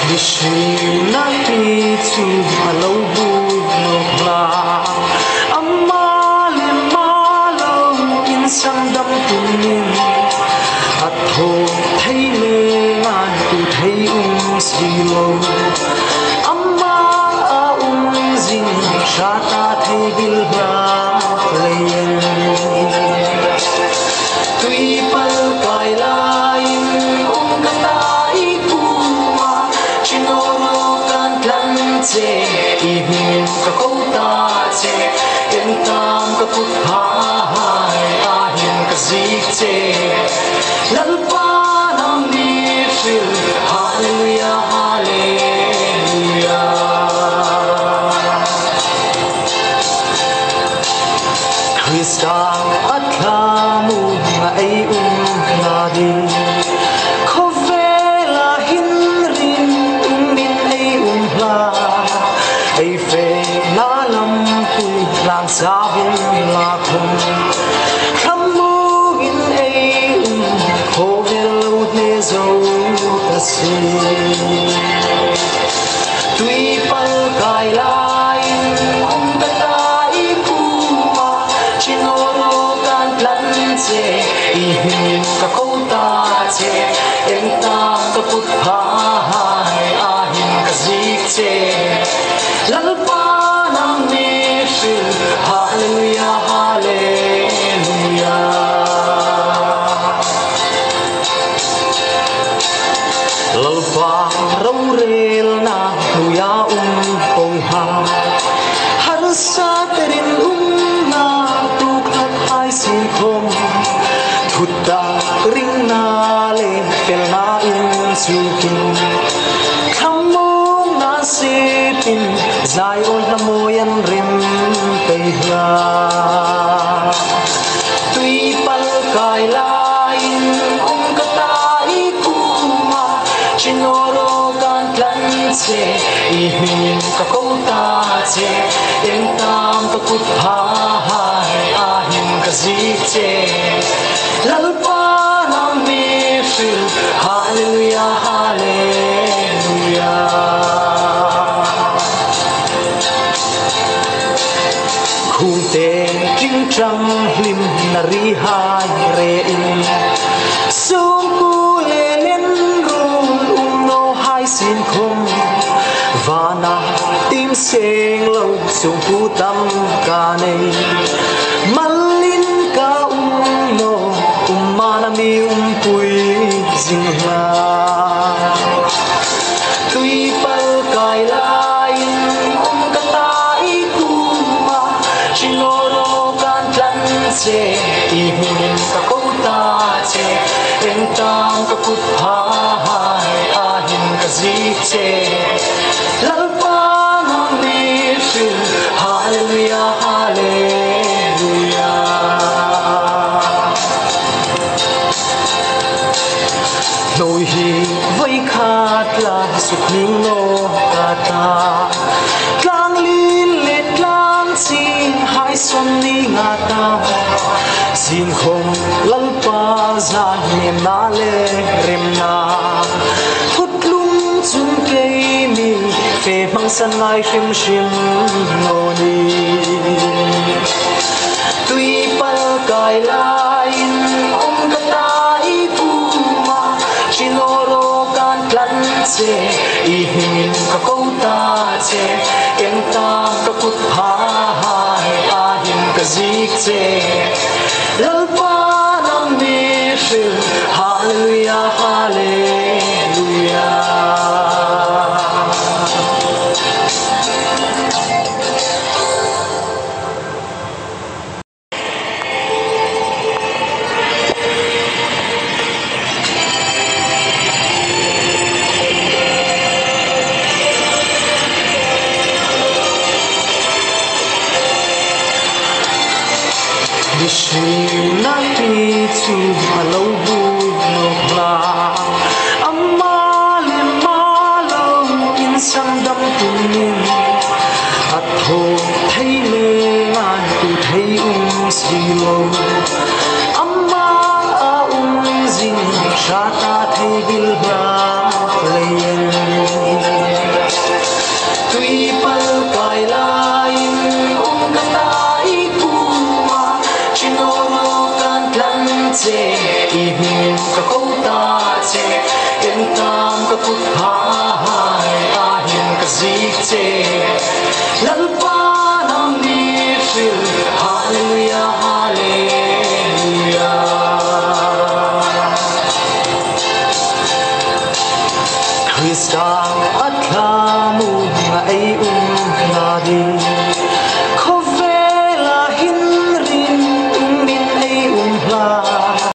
Bishing na pichu hello bud la amali malo in sandam tunin at ho thai le ngan tu thai silo amma zing shata thai bil ba leyen tui pal kai lai che ihim ka kota che em tam ka put hai ahim ka zik che lalpa nam ni fil hallelujah hallelujah Krista atlamu nga ay nadi kovela hinrin min ay ai phê na lam pui lang sa bin la khum kham mu in ai ho velo ne zo ta si tui pal kai lai ta tai pu ma chinoro kan plan che I hin ka ko ta che em tam ka put hai a hin ka zik che lalpa nam ni fil hallelujah hallelujah lalpa rau rel na nuya pong ha har sa terin na tu khat ai sin khom thutta ring na le pel na in sukin Sipin zai ol na moyan rim tei hla tui pal kai lain ka tai kuma chinoro kan tlan che ihim ka kota che em tam ka put hai ahim ka zik che lalpa nam ni fil hallelujah hallelujah khung te trinh trăng lim na ri hai re in sum ku le len rum no hai sin khum vana tim seng lo sum ku tam ka nei malin ka no mana mi pui jing la tui pal kai lai ka tai kuma chinoro kan tlan che ihim ka kota che em tam ka put hai ahim ka zik che lalpa nam ni fil hallelujah hallelujah Nôi hi với khát là sụp nín nô kata Tlang lin lệ tlang xin hai xuân ni ngata Xin không lalpa ra niềm na lệ rem na Thut lung chung cây mi phê mang sân lai phim shim nô ni Tuy pal kai lai kata chinoro kan tlan che ihim ka kota che em tam ka put hai ahim ka zik che lalpa nam ni fil hallelujah hallelujah Bishing na pichu hello bud la amali malo in sandam tunin at ho thai le ngan tu thai silo amma zing shata thai bil ba leyen suy